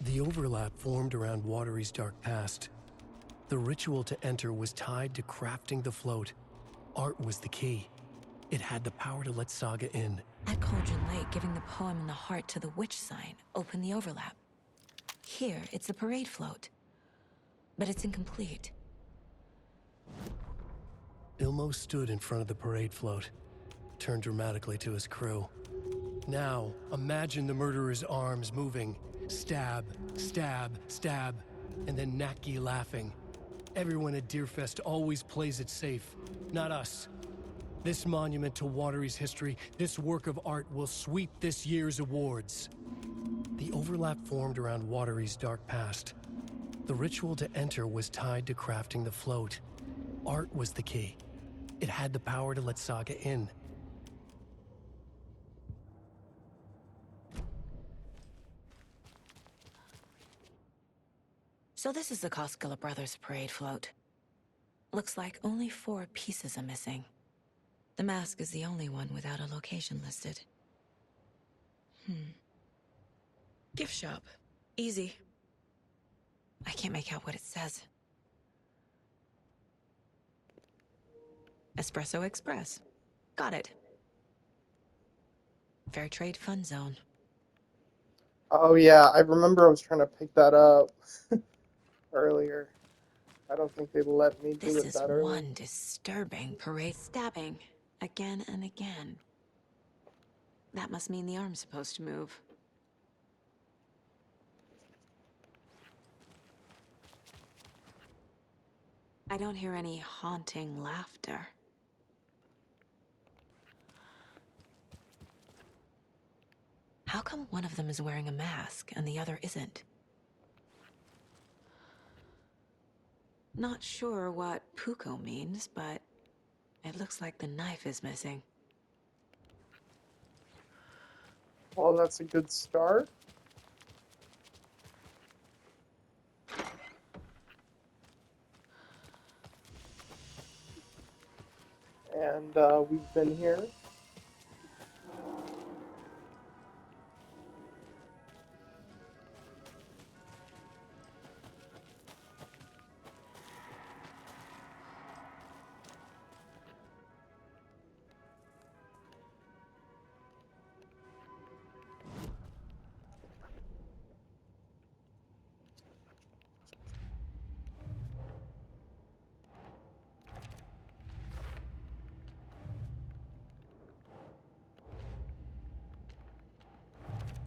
The overlap formed around Watery's dark past. The ritual to enter was tied to crafting the float. Art was the key. It had the power to let Saga in. At Cauldron Lake, giving the poem and the heart to the witch sign opened the overlap. Here, it's the parade float. But it's incomplete. Ilmo stood in front of the parade float, turned dramatically to his crew. Now, imagine the murderer's arms moving. Stab, stab, stab, and then Naki laughing. Everyone at Deerfest always plays it safe, not us. This monument to Watery's history, this work of art will sweep this year's awards. The overlap formed around Watery's dark past. The ritual to enter was tied to crafting the float. Art was the key. It had the power to let Saga in. So this is the Koskela Brothers parade float. Looks like only 4 pieces are missing. The mask is the only one without a location listed. Gift shop. Easy. I can't make out what it says. Espresso Express. Got it. Fair Trade Fun Zone. Oh yeah, I remember I was trying to pick that up earlier. I don't think they let me do This it is that early. one disturbing parade. Stabbing. Again and again. That must mean the arm's supposed to move. I don't hear any haunting laughter. How come one of them is wearing a mask and the other isn't? Not sure what Puko means, but it looks like the knife is missing. Well, that's a good start. And we've been here.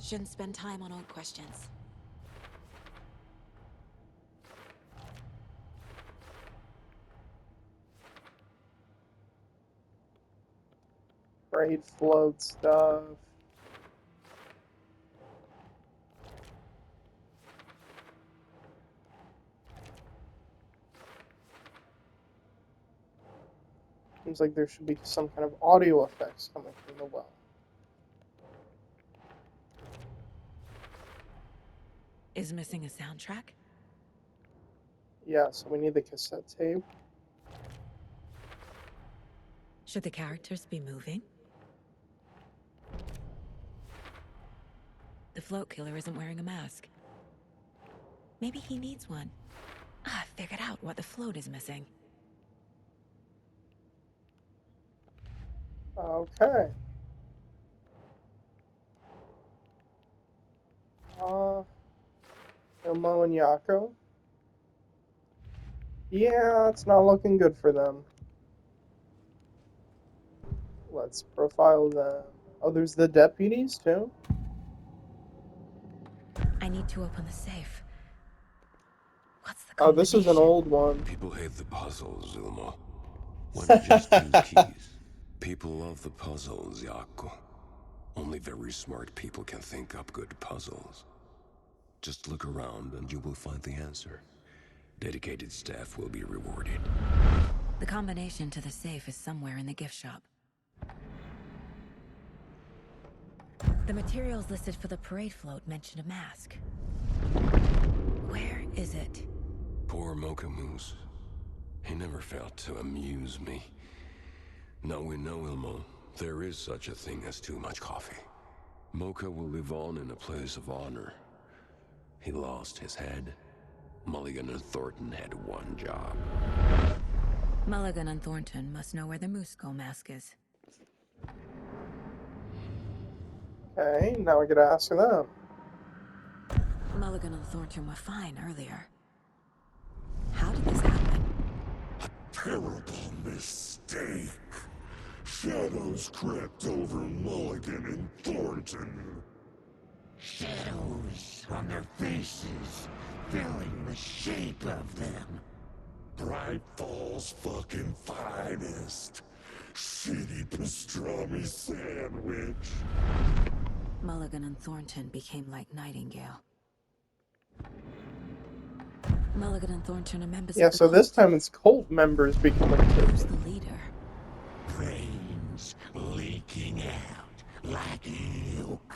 Shouldn't spend time on old questions. Parade float stuff. Seems like there should be some kind of audio effects coming from the well. Is missing a soundtrack? Yeah, so we need the cassette tape. Should the characters be moving? The float killer isn't wearing a mask. Maybe he needs one. I figured out what the float is missing. Okay. Ilmo and Yako. Yeah, it's not looking good for them. Let's profile them. Oh, there's the deputies, too? I need to open the safe. What's the Oh, this is an combination? old one. People hate the puzzles, Ilmo. Why not just use keys? People love the puzzles, Yaku. Only very smart people can think up good puzzles. Just look around and you will find the answer. Dedicated staff will be rewarded. The combination to the safe is somewhere in the gift shop. The materials listed for the parade float mention a mask. Where is it? Poor Mocha Moose. He never failed to amuse me. Now we know, Ilmo, there is such a thing as too much coffee. Mocha will live on in a place of honor. He lost his head. Mulligan and Thornton had one job. Mulligan and Thornton must know where the Moose Skull mask is. Okay, now we gotta ask them. Mulligan and Thornton were fine earlier. How did this happen? Terrible mistake. Shadows crept over Mulligan and Thornton. Shadows on their faces, filling the shape of them. Bright Falls fucking finest. Shitty pastrami sandwich. Mulligan and Thornton became like Nightingale. Mulligan and Thornton are members Yeah, of the so this cult. time it's cult members becoming Who's killed. the leader? Brains leaking out like milk.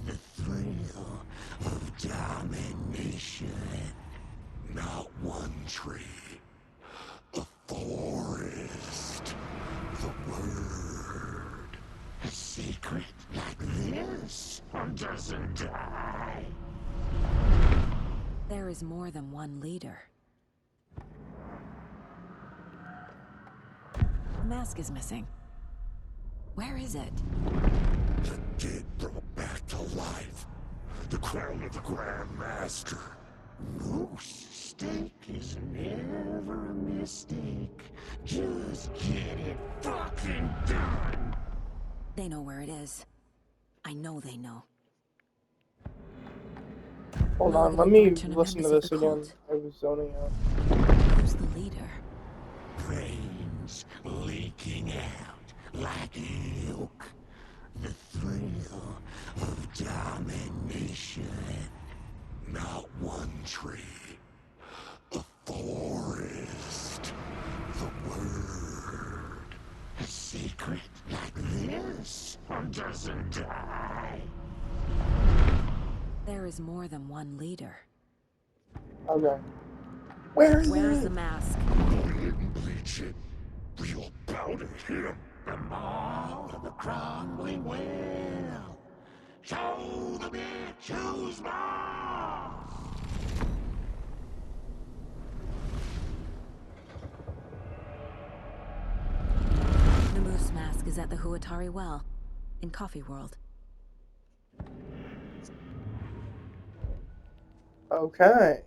The thrill of domination. Not one tree. A forest. The word. A secret like this doesn't die. There is more than one leader. The mask is missing. Where is it? The dead brought back to life. The crown of the Grand Master. Moose steak is never a mistake. Just get it fucking done. They know where it is. I know they know. Hold on, Mulligan let and me Thornton are listen to members of this the again. cult. I was zoning out. Who's the leader? Brains leaking out like milk. The thrill of domination. Not one tree. A forest. The word. A secret like this doesn't die. There is more than one leader. Okay. Where is Where's it? the mask? Go ahead and bleach it. Real bout of him. The maw of the crumbling well. Show the bitch who's boss. The moose mask is at the Huatari Well, in Coffee World. Okay.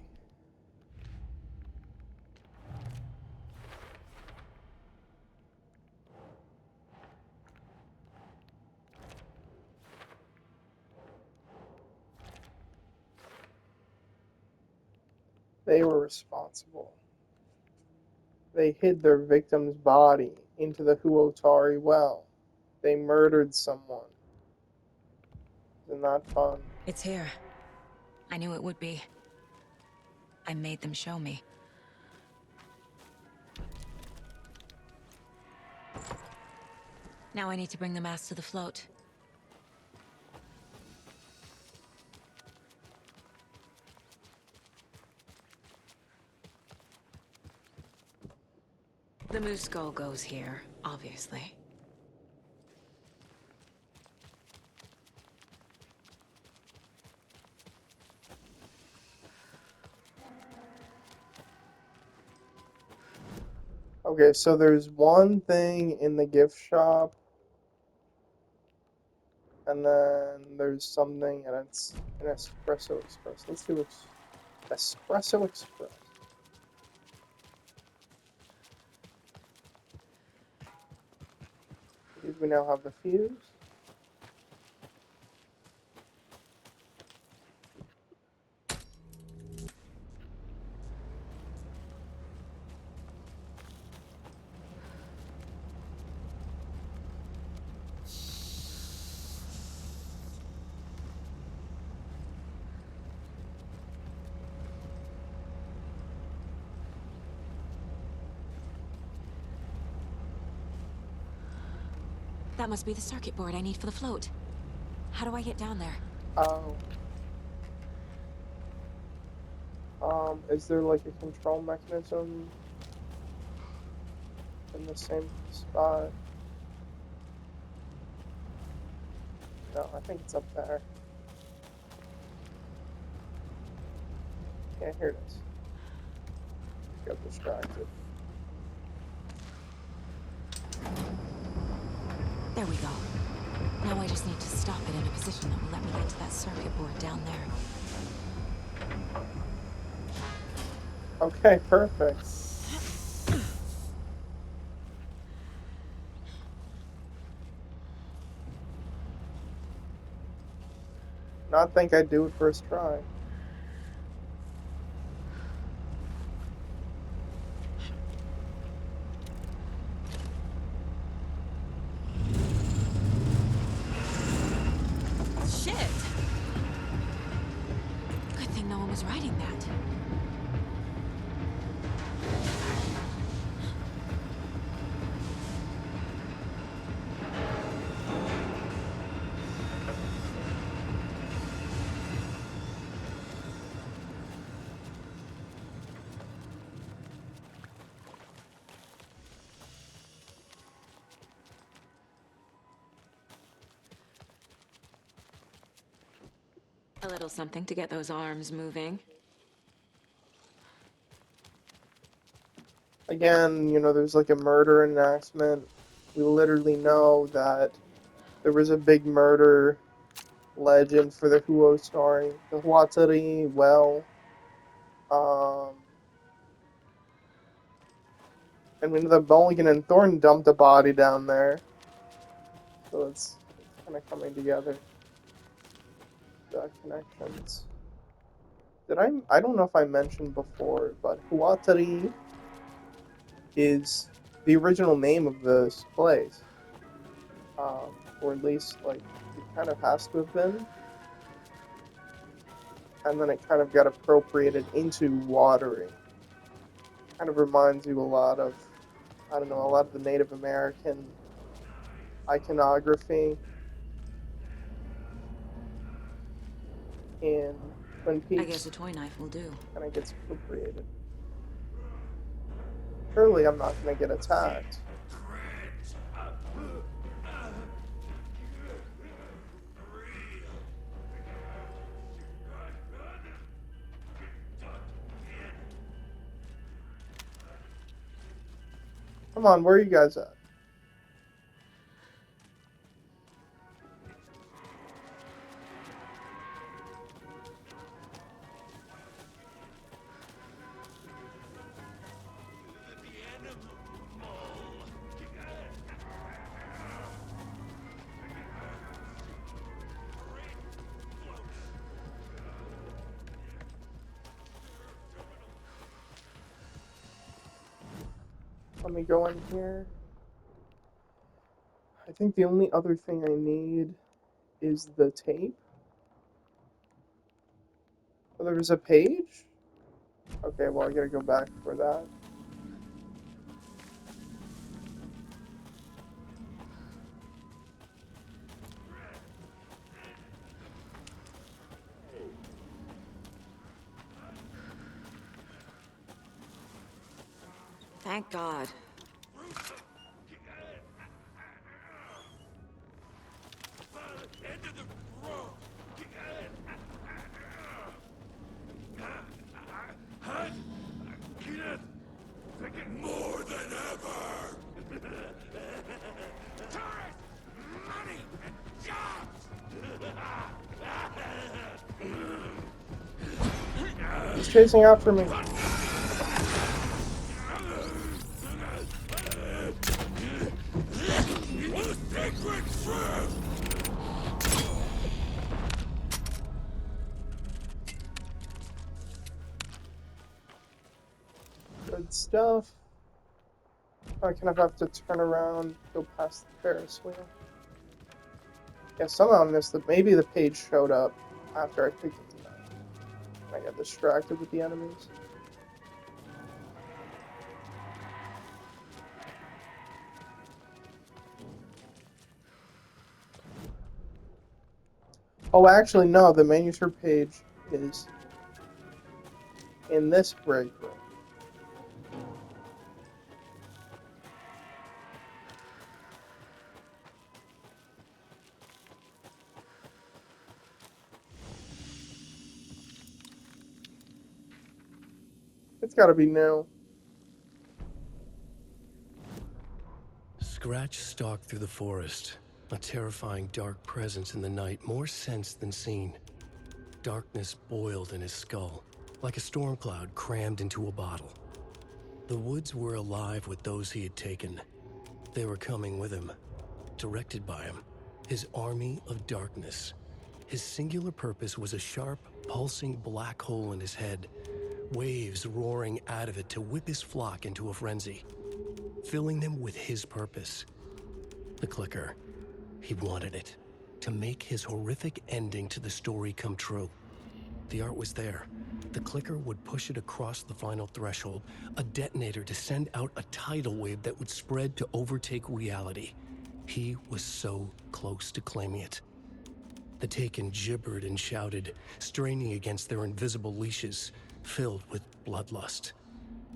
They were responsible. They hid their victim's body into the Huotari well. They murdered someone. Isn't that fun? It's here. I knew it would be. I made them show me. Now I need to bring the mask to the float. The moose skull goes here, obviously. Okay, so there's one thing in the gift shop, and then there's something, and it's an Espresso Express. Let's do Espresso Express. Because we now have the fuse. That must be the circuit board I need for the float. How do I get down there? Oh. Is there like a control mechanism in the same spot? No, I think it's up there. Yeah, here it is. Got distracted. There we go. Now I just need to stop it in a position that will let me get to that circuit board down there. Okay, perfect. Not think I'd do it first try. Shit! Good thing no one was riding that. A little something to get those arms moving. Again, you know, there's like a murder enactment. We literally know that there was a big murder legend for the Huo story. The Huatari well. Um, and we know that Mulligan and Thornton dumped a body down there. So it's kind of coming together. The connections. I don't know if I mentioned before, but Huatari is the original name of this place. Or at least, like, it kind of has to have been. And then it kind of got appropriated into watering. Kind of reminds you a lot of, I don't know, a lot of the Native American iconography in Twin I guess Peaks. a toy knife will do. Kind of gets appropriated. Surely I'm not going to get attacked. Come on, where are you guys at? Let me go in here. I think the only other thing I need is the tape. Oh, there was a page? Okay, well, I gotta go back for that. Thank God. More than ever! Tourists! Money! And jobs! He's chasing after me. The sacred truth! Good stuff. I kind of have to turn around, go past the Ferris wheel. Yeah, somehow I missed it. Maybe the page showed up after I picked it up. I got distracted with the enemies. Oh, actually, no. The manuscript page is in this break room. It's gotta be new. Scratch stalked through the forest, a terrifying dark presence in the night, more sensed than seen. Darkness boiled in his skull, like a storm cloud crammed into a bottle. The woods were alive with those he had taken. They were coming with him, directed by him, his army of darkness. His singular purpose was a sharp, pulsing black hole in his head, waves roaring out of it to whip his flock into a frenzy, filling them with his purpose. The clicker. He wanted it, to make his horrific ending to the story come true. The art was there. The clicker would push it across the final threshold, a detonator to send out a tidal wave that would spread to overtake reality. He was so close to claiming it. The Taken gibbered and shouted, straining against their invisible leashes, filled with bloodlust.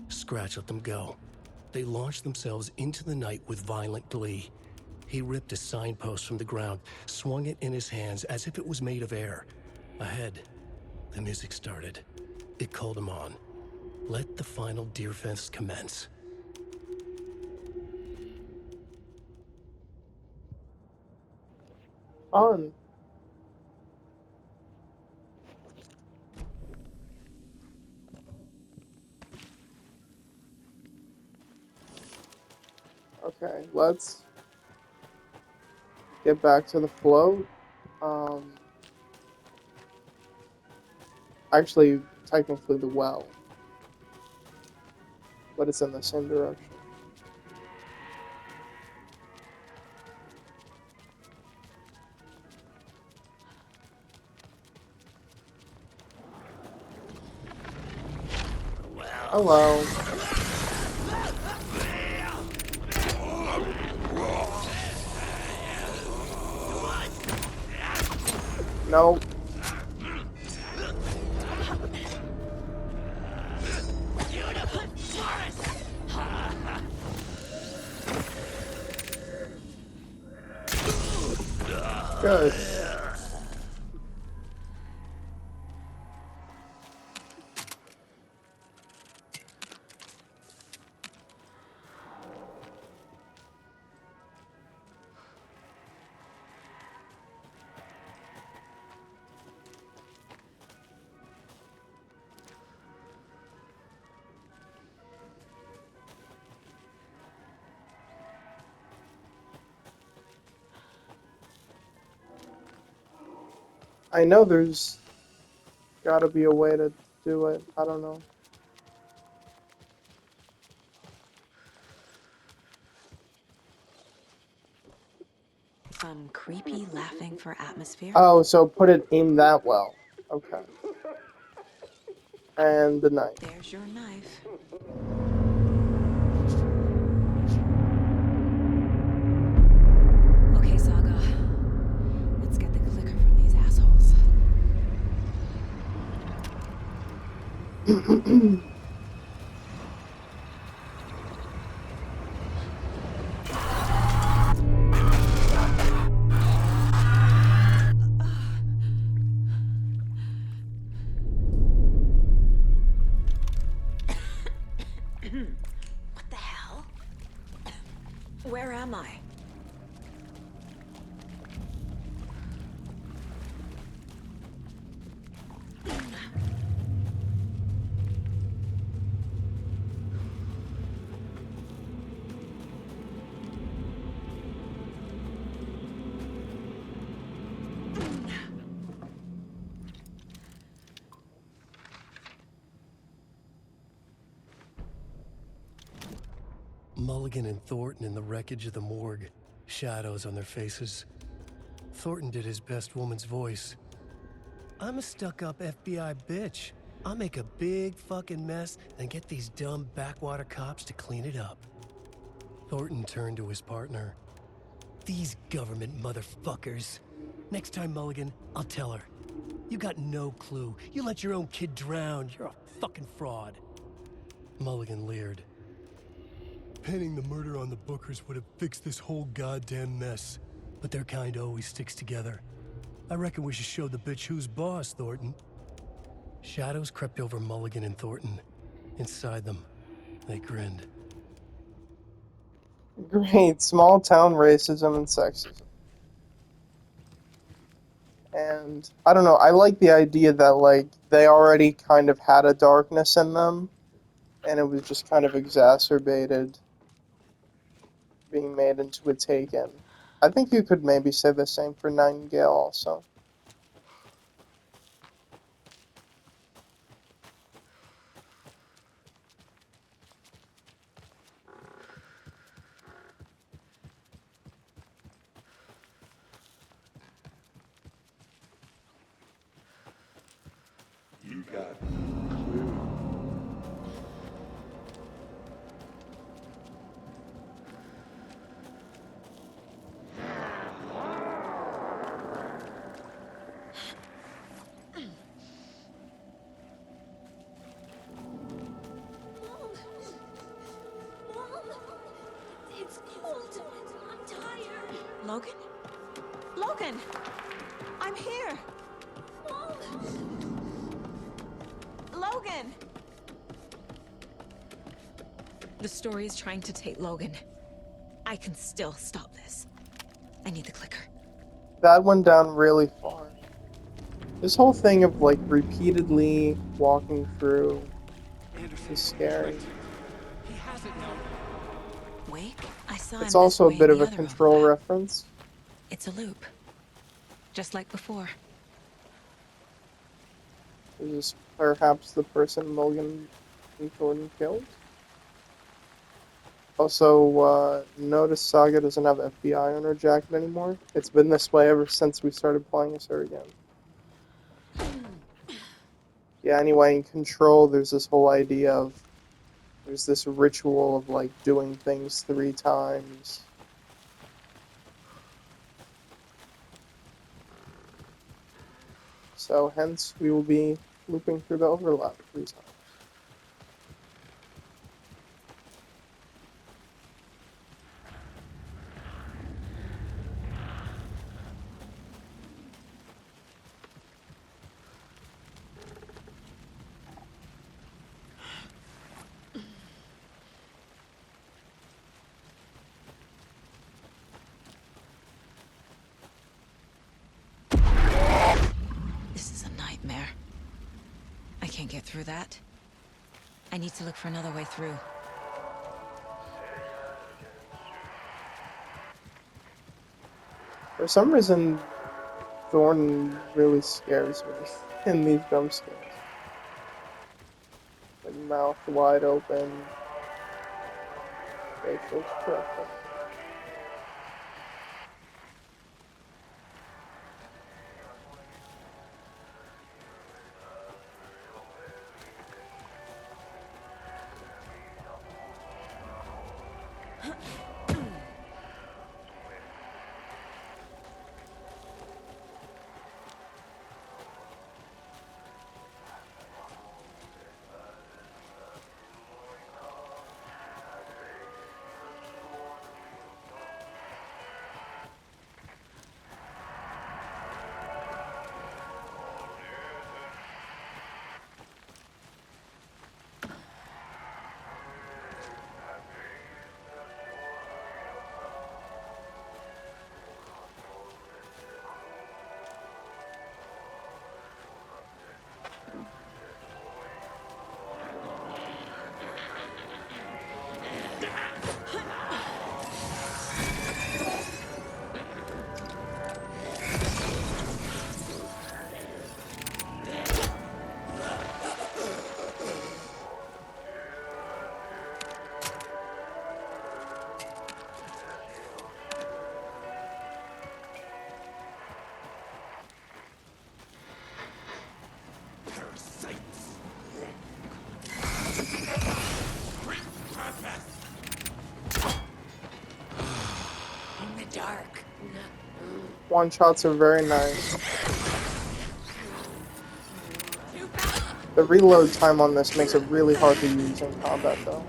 Scratch let them go. They launched themselves into the night with violent glee. He ripped a signpost from the ground, swung it in his hands as if it was made of air. Ahead, the music started. It called him on. Let the final deer fest commence. On. Okay, let's get back to the float. Actually, technically the well, but it's in the same direction. Hello. No. Good. I know there's gotta be a way to do it. I don't know. Some creepy laughing for atmosphere? Oh, so put it in that well. Okay. And the knife. There's your knife. Okay, Saga. Let's get the clicker from these assholes. What the hell? Where am I? Mulligan and Thornton in the wreckage of the morgue, shadows on their faces. Thornton did his best woman's voice. I'm a stuck-up FBI bitch. I'll make a big fucking mess and get these dumb backwater cops to clean it up. Thornton turned to his partner. These government motherfuckers. Next time, Mulligan, I'll tell her. You got no clue. You let your own kid drown. You're a fucking fraud. Mulligan leered. Pinning the murder on the Bookers would have fixed this whole goddamn mess. But their kind always sticks together. I reckon we should show the bitch who's boss, Thornton. Shadows crept over Mulligan and Thornton. Inside them, they grinned. Great, small town racism and sexism. And I don't know, I like the idea that like they already kind of had a darkness in them and it was just kind of exacerbated, being made into a Taken. I think you could maybe say the same for Nightingale also. You got no clue. It's cold. I'm tired. Logan? Logan! I'm here! Logan! The story is trying to take Logan. I can still stop this. I need the clicker. That went down really far. This whole thing of like repeatedly walking through Anderson, is scary. he has it now. Wait, I saw him It's this also a way in bit of the a other control overlap. reference. It's a loop. Just like before. Is this perhaps the person Logan and Thornton killed? Also, notice Saga doesn't have FBI on her jacket anymore. It's been this way ever since we started playing as her again. Yeah, anyway, in Control, there's this whole idea of there's this ritual of like doing things 3 times. So hence we will be looping through the overlap 3 times. This is a nightmare. I can't get through that. I need to look for another way through. For some reason, Thornton really scares me in these jump scares. Like mouth wide open, facial expression. In the dark. One shots are very nice. The reload time on this makes it really hard to use in combat though.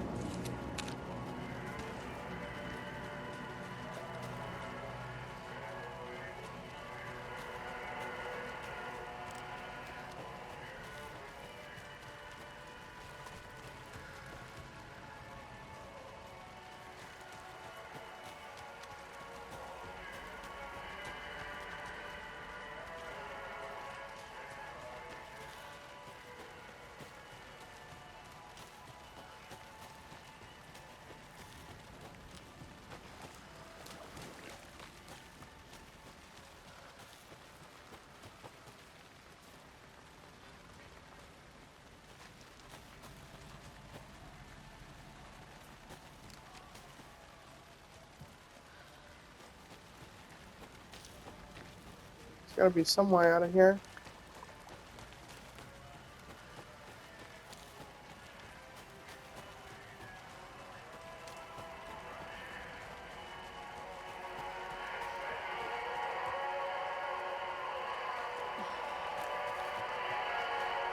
There's gotta be some way out of here.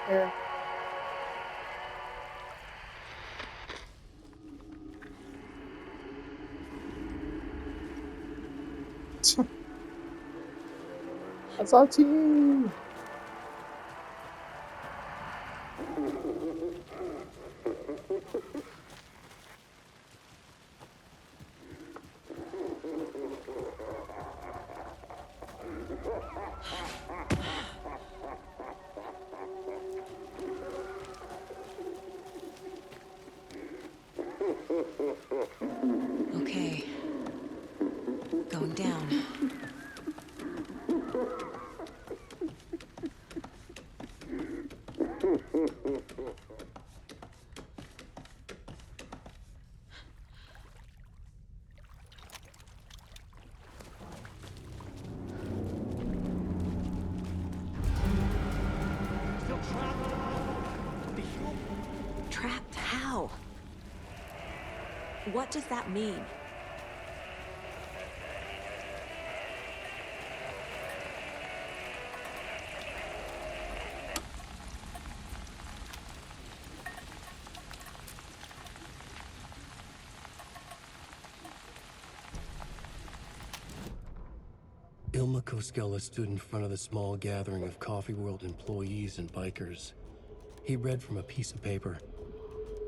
Here. That's our team. Okay. Going down. Trapped? How? What does that mean? Ilma Koskela stood in front of the small gathering of Coffee World employees and bikers. He read from a piece of paper.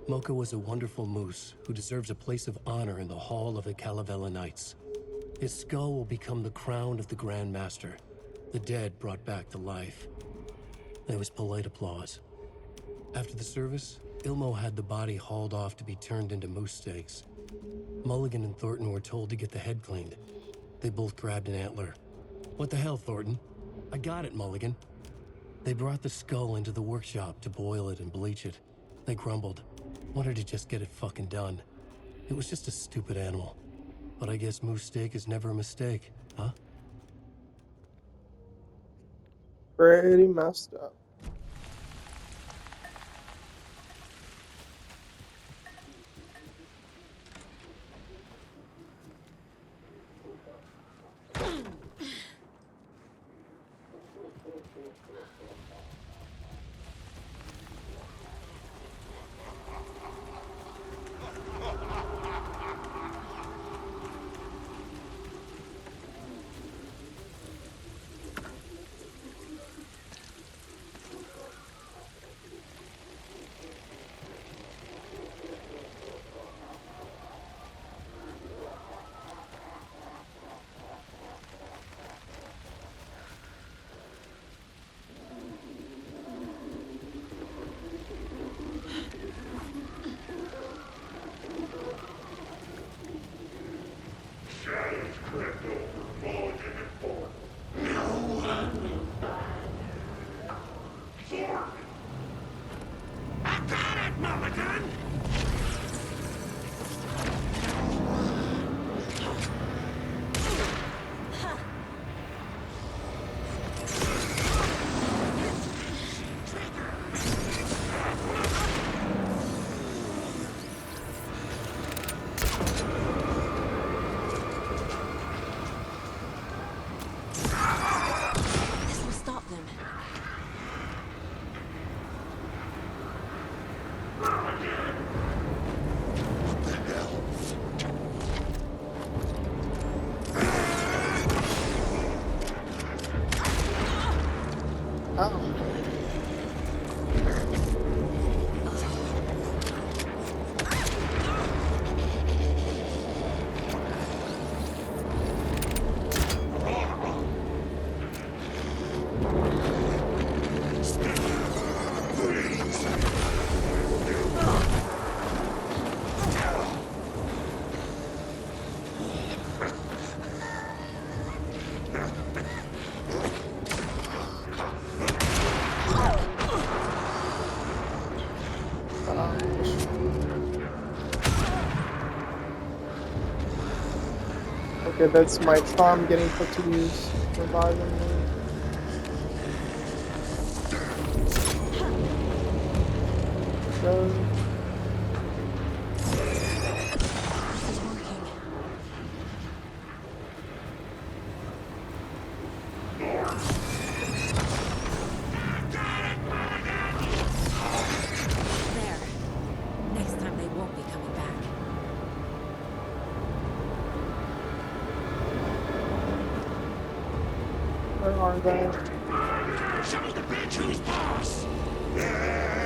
Mocha was a wonderful moose who deserves a place of honor in the hall of the Calavella Knights. His skull will become the crown of the Grand Master, the dead brought back to life. There was polite applause. After the service, Ilmo had the body hauled off to be turned into moose steaks. Mulligan and Thornton were told to get the head cleaned. They both grabbed an antler. What the hell, Thornton? I got it, Mulligan. They brought the skull into the workshop to boil it and bleach it. They grumbled. Wanted to just get it fucking done. It was just a stupid animal. But I guess moose steak is never a mistake, huh? Pretty messed up. This will stop them. Oh. Okay, that's my charm getting put to use, reviving me. goes. It's working. There. Next time they won't be coming back. Where are they? Show the bitch who's boss! There.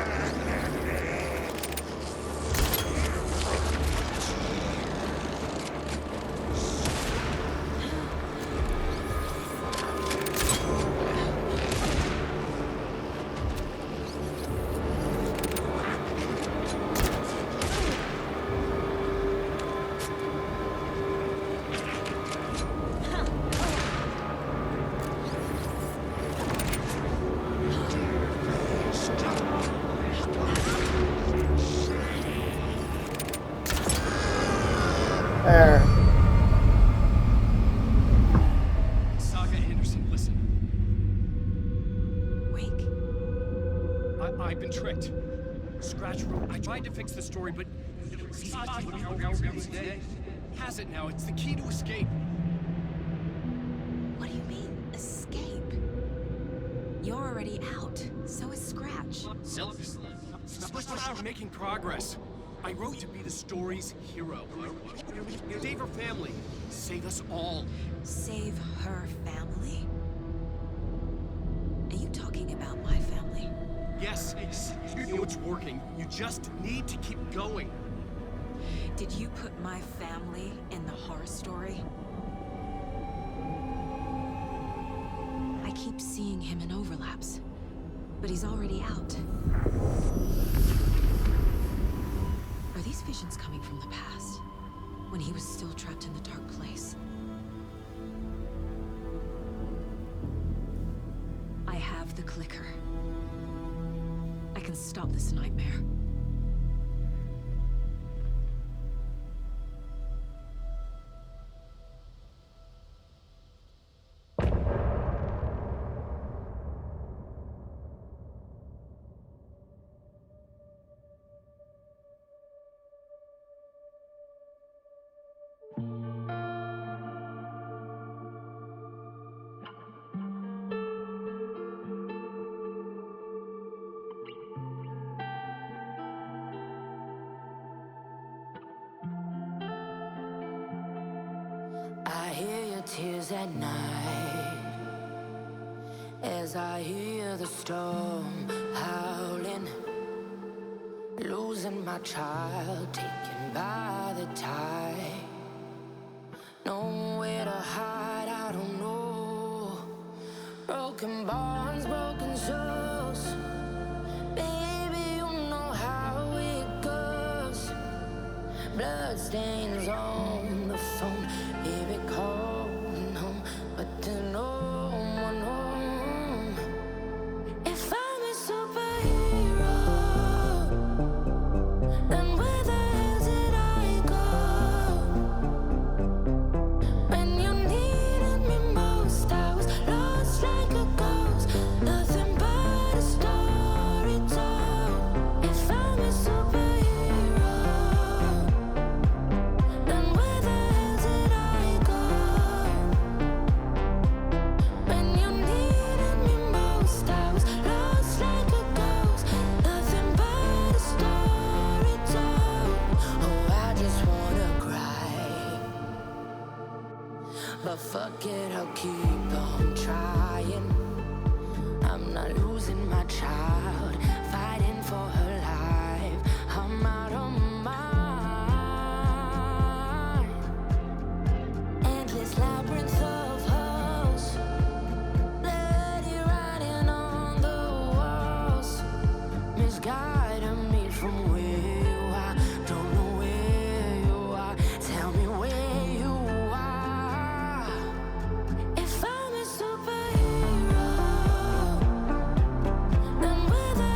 Saga Anderson, listen. Wake? I've been tricked. Scratch wrote. I tried to fix the story, but has it now. It's the key to escape. What do you mean, escape? You're already out. So is Scratch. Stop making progress. I wrote to be the story's hero. Save her family. Save us all. Save her family? Are you talking about my family? Yes, you know it's working. You just need to keep going. Did you put my family in the horror story? I keep seeing him in overlaps, but he's already out. Are these visions coming from the past, when he was still trapped in the dark place? I have the clicker. I can stop this nightmare. I hear your tears at night as I hear the storm howling, losing my child, taken by the tide. Nowhere to hide, I don't know. Broken bonds, broken souls. Baby, you know how it goes. Bloodstains on the phone, baby calling home, but there's no one home. If I'm a superhero, then where the hell did I go? When you needed me most, I was lost like a ghost, nothing but a story told. If I'm a superhero, then where the hell did I go? When you needed me most, I was lost like a ghost, nothing but a story told. Oh, I just wanna cry, but fuck it, I'll keep on trying. I'm not losing my child, fighting for her life. I'm out of mind. Endless labyrinth of holes, bloody writing on the walls, misguiding me from where you are. Don't know where you are. Tell me where you are. If I'm a superhero, then where the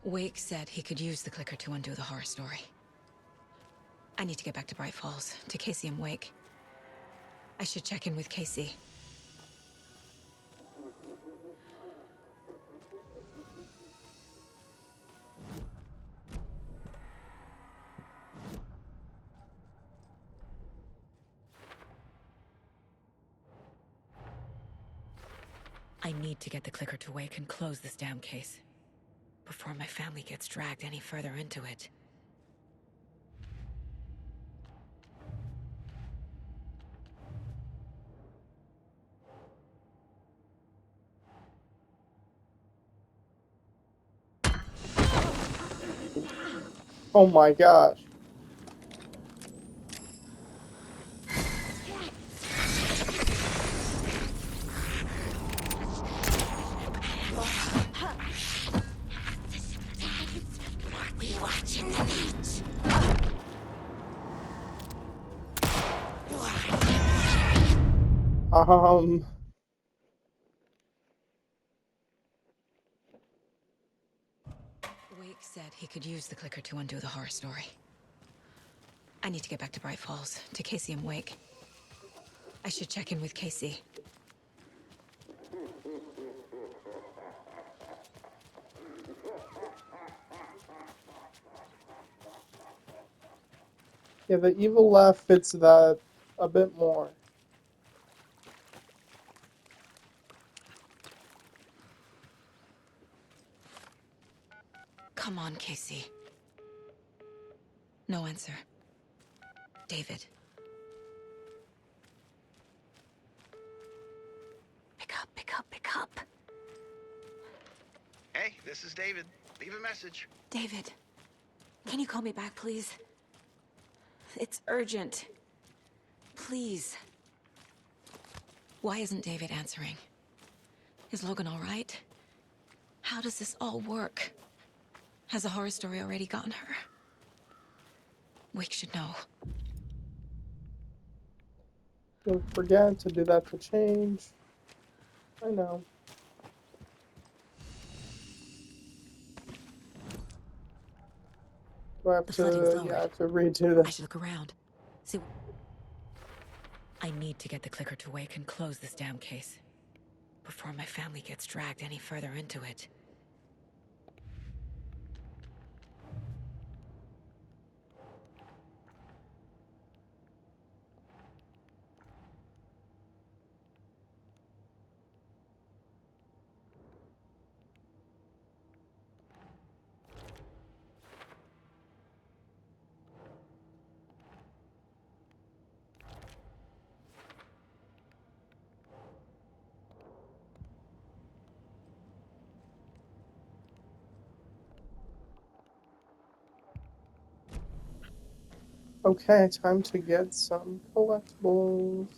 Wake said he could use the clicker to undo the horror story. I need to get back to Bright Falls, to Casey and Wake. I should check in with Casey. I need to get the clicker to Wake and close this damn case before my family gets dragged any further into it. Oh my gosh. Wake said he could use the clicker to undo the horror story. I need to get back to Bright Falls, to Casey and Wake. I should check in with Casey. Yeah, the evil laugh fits that a bit more. Come on, Casey. No answer. David. Pick up, pick up, pick up. Hey, this is David. Leave a message. David, can you call me back, please? It's urgent. Please. Why isn't David answering? Is Logan all right? How does this all work? Has the horror story already gotten her? Wake should know. You'll forget to do that to change. I know. Do I have The flooding's to, lowered. yeah, I have to redo I that? should look around. See... I need to get the clicker to Wake and close this damn case before my family gets dragged any further into it. Okay, time to get some collectibles.